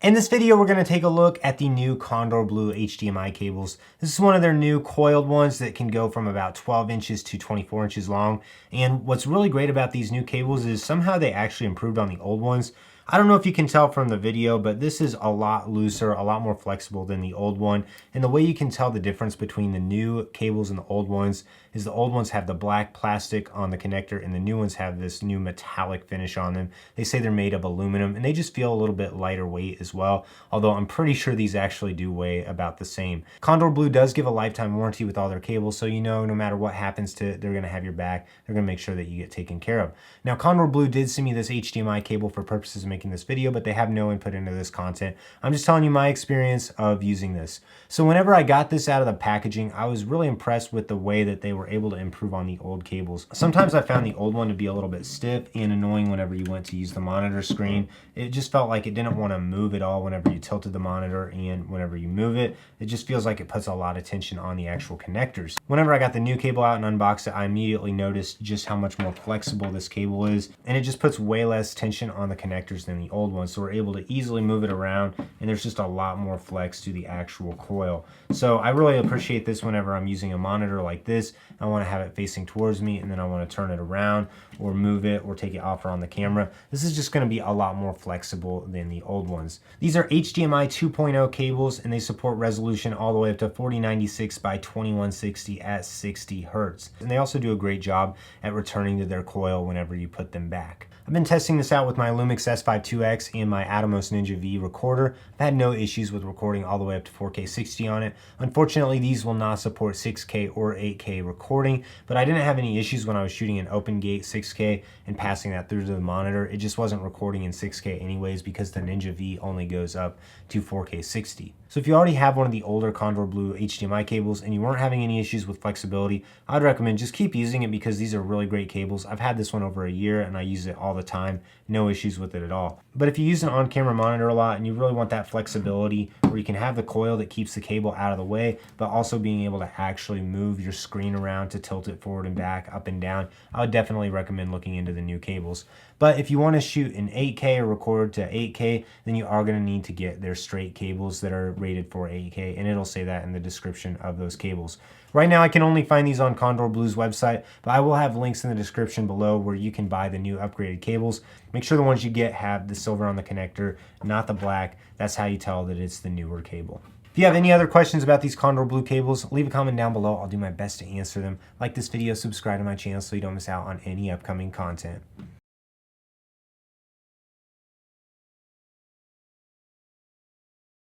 In this video, we're going to take a look at the new Kondor Blue HDMI cables. This is one of their new coiled ones that can go from about 12 inches to 24 inches long. And what's really great about these new cables is somehow they actually improved on the old ones. I don't know if you can tell from the video, but this is a lot looser, a lot more flexible than the old one. And the way you can tell the difference between the new cables and the old ones is the old ones have the black plastic on the connector and the new ones have this new metallic finish on them. They say they're made of aluminum and they just feel a little bit lighter weight as well, although I'm pretty sure these actually do weigh about the same. Kondor Blue does give a lifetime warranty with all their cables, so you know no matter what happens to it, they're going to have your back. They're going to make sure that you get taken care of. Now, Kondor Blue did send me this HDMI cable for purposes of making this video, but they have no input into this content. I'm just telling you my experience of using this. So whenever I got this out of the packaging, I was really impressed with the way that they were able to improve on the old cables. Sometimes I found the old one to be a little bit stiff and annoying whenever you went to use the monitor screen. It just felt like it didn't want to move at all whenever you tilted the monitor, and whenever you move it, it just feels like it puts a lot of tension on the actual connectors. Whenever I got the new cable out and unboxed it, I immediately noticed just how much more flexible this cable is, and it just puts way less tension on the connectors than the old one, so we're able to easily move it around, and there's just a lot more flex to the actual coil. So I really appreciate this whenever I'm using a monitor like this. I want to have it facing towards me, and then I want to turn it around or move it or take it off or on the camera. This is just going to be a lot more flexible than the old ones. These are HDMI 2.0 cables, and they support resolution all the way up to 4096 by 2160 at 60 hertz. And they also do a great job at returning to their coil whenever you put them back. I've been testing this out with my Lumix S5 IIX and my Atomos Ninja V recorder. I've had no issues with recording all the way up to 4K 60 on it. Unfortunately, these will not support 6K or 8K recording, but I didn't have any issues when I was shooting an open gate 6K and passing that through to the monitor. It just wasn't recording in 6K anyways because the Ninja V only goes up to 4K 60. So if you already have one of the older Kondor Blue HDMI cables and you weren't having any issues with flexibility, I'd recommend just keep using it because these are really great cables. I've had this one over a year and I use it all the time. No issues with it at all. But if you use an on-camera monitor a lot and you really want that flexibility where you can have the coil that keeps the cable out of the way, but also being able to actually move your screen around to tilt it forward and back, up and down, I would definitely recommend looking into the new cables. But if you want to shoot in 8K or record to 8K, then you are going to need to get their straight cables that are rated for 8K, and it'll say that in the description of those cables. Right now, I can only find these on Kondor Blue's website, but I will have links in the description below where you can buy the new upgraded cables. Make sure the ones you get have the silver on the connector, not the black. That's how you tell that it's the newer cable. If you have any other questions about these Kondor Blue cables, leave a comment down below. I'll do my best to answer them. Like this video, subscribe to my channel so you don't miss out on any upcoming content.